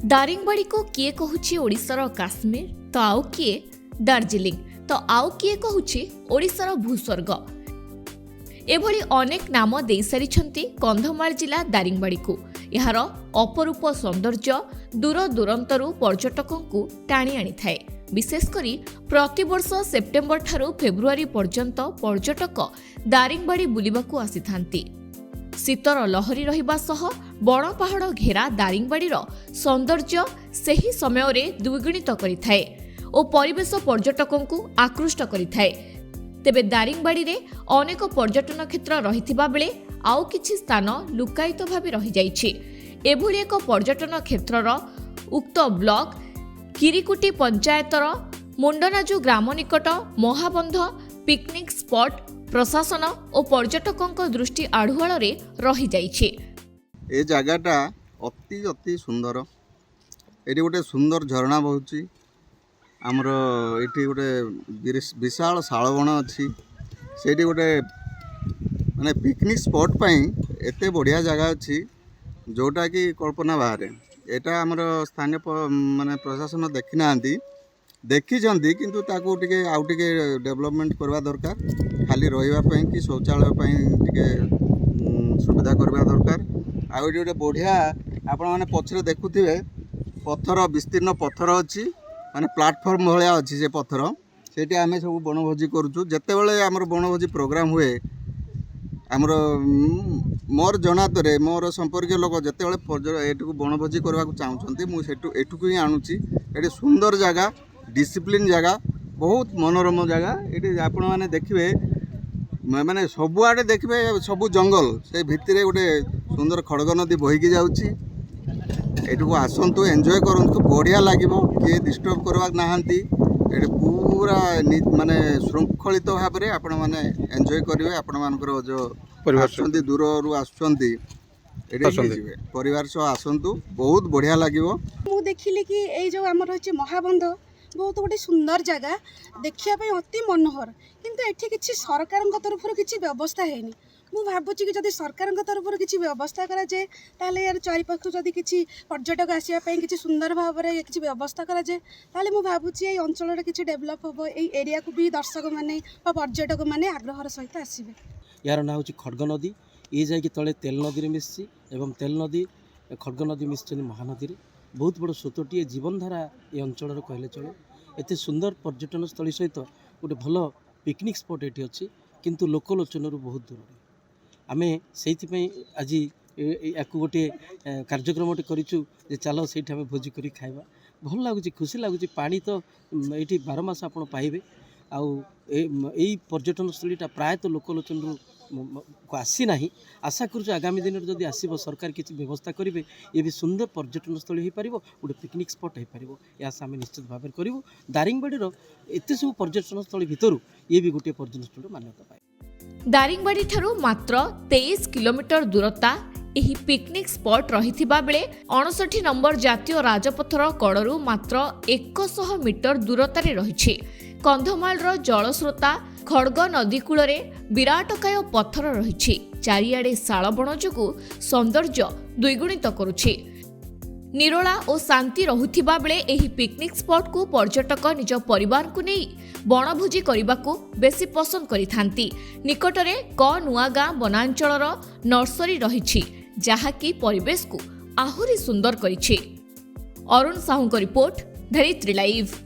दारिंगबाड़ी को किए कहूछि ओडिशार काश्मीर तो आउ किए दार्जिलिंग तो आउ किए कहूछि ओडिशार भूस्वर्ग एभली अनेक नाम देई सारिछंती कंधमाल जिला दारिंगबाड़ी को यार अपरूप सौंदर्य दूर दूरंतरु पर्यटकों टाणी आनी थाए। विशेषकरी प्रतिवर्ष सेप्टेम्बर ठारू फेब्रुआरी पर्यंत पर्यटक दारिंगबाड़ी बुलिबाकू आसीथांती। शीतर लहरी रहिबा सह बण पहाड़ घेरा दारिंगबाड़ीर सौंदर्य सही समय रे द्विगुणित करिथाए ओ परिवेश पर्यटकों आकृष्ट करिथाए। तेबे दारिंगबाड़ी रे अनेक पर्यटन क्षेत्र रहिथिबा बेले आउ किछि स्थान लुकायित भाबे रहि जाइछि। एभली एक पर्यटन क्षेत्रर उक्त ब्लॉक किरिकुटी पंचायतर मुंडनाजु ग्राम निकट महाबंध पिकनिक स्पॉट प्रशासन और पर्यटकों दृष्टि आढ़ुआल रही जाइछि। ए जगहटा अति अति सुंदर। एटी गोटे सुंदर झरणा बहुची। आमर एटी गोटे विशाल शालबण अच्छी। सेठी गोटे माने पिकनिक स्पॉट पई एते बढ़िया जगह अच्छी जोटा कि कल्पना बाहर। एटा आमर स्थानीय माने प्रशासन देखि नांती देखिछंती किंतु ताकू टिके आउ टिके डेवलपमेंट करवा दरकार। खाली रहिबा पई कि शौचालय पई टिके सुविधा करवा दरकार। आ एटी गोटे बढ़िया आपण माने पछरे देखुथिबे पत्थर विस्तीर्ण पत्थर अच्छी माने प्लाटफॉर्म भलिया अच्छी। से पत्थर सेठी आमे सब बनभोजी करूछु। जेतेबेले आमर बनभोजी प्रोग्राम हुए आमर मोर जनातरे मोर संपर्क लोक जेतेबेले एठू बनभोजी करबा चाहूछंती मु सेठू एठू ही आणुची। एटी सुंदर जगह डिसिप्लिन जगह बहुत मनोरम जगह। ये आपण मैंने देखिए माने सबुआड़े देखिए सबू जंगल से भितर गोटे सुंदर खड़ग नदी बहीकी जाऊँगी। एठू आसतु एंजॉय करूँ बढ़िया लगे किए डिस्टर्ब करवा नहांती। ये पूरा माने श्रृंखलित भाव में आपण मैंने एंजॉय करेंगे। आपण मानकर जो आसुँच दूर रू आसुँच परिवार सह आसतु बहुत बढ़िया लगे। मु देखिली कि ये जो आमर अच्छे महाबंध बहुत गोटे सुंदर जगह देखापी अति मनोहर किंतु एठी किसी सरकार तरफ किसी व्यवस्था है मु भावुची कि जदि सरकार तरफ किसी व्यवस्था करा जाए ताले यार चारिपाख जदि किसी पर्यटक आसापी किसी सुंदर भाव में किसी व्यवस्था करा जाए ताले मु भावुची ये अंचल किसी डेभलप हम ये एरिया को भी दर्शक मैंने पर्यटक मैंने आग्रहर सहित आसबे। यार ना हूँ खड़ग नदी ये जाकि तले तेल नदी में मिसी एवं तेल नदी खड़ग नदी मिशन महानदी बहुत बड़ स्रोतटीए जीवनधारा ये अंचल कहले चले। एत सुंदर पर्यटन स्थली सहित गोटे भल पिकनिक स्पॉट ये अच्छी किंतु लोकलोचन बहुत दूर। आमे से आज या गोटे कार्यक्रम करूँ चलो से भोजी कर खाइबा भल लगुच खुशी लगुच। पानी तो ये 12 मास आप पाइबे। आउ यही पर्यटन स्थलीटा प्रायतः लोकलोचन को आसी ना। आशा करूँ आगामी दिन में जब आसब सरकार किसी व्यवस्था करेंगे ये भी सुंदर पर्यटन स्थली हो पार गोटे पिकनिक स्पॉट हो पार। यह आम निश्चित भाव में करूँ। दारिंगबाड़ीर एत सब पर्यटन स्थली भितर ये भी गोटे पर्यटन स्थल मान्यता पाए। दारिंगबाड़ी ठारू मात्र 23 किलोमीटर दूरता एही पिकनिक स्पॉट रहिथिबा बेले 59 नंबर जातीय राजपथर कड़रू मात्र 100 मीटर दूरतारे रहिछि। कंधमालर जलस्रोता खड़ग नदी कूଳରେ विराटकाय पत्थर रहिछि। चारिआडे शालबण जोगु सौंदर्य द्विगुणित करुछि। निरोला और शांति रहुथिबा बेले एही पिकनिक स्पॉट को पर्यटक निज परिवार को नहीं बनभोजी करबाकू बेसी पसंद करिथांती। निकटरे क नुआगां वनांचलर नर्सरी रहिछि जहाँकि परिवेश को आहुरी सुंदर करिछि। अरुण साहू रिपोर्ट धरित्री लाइव।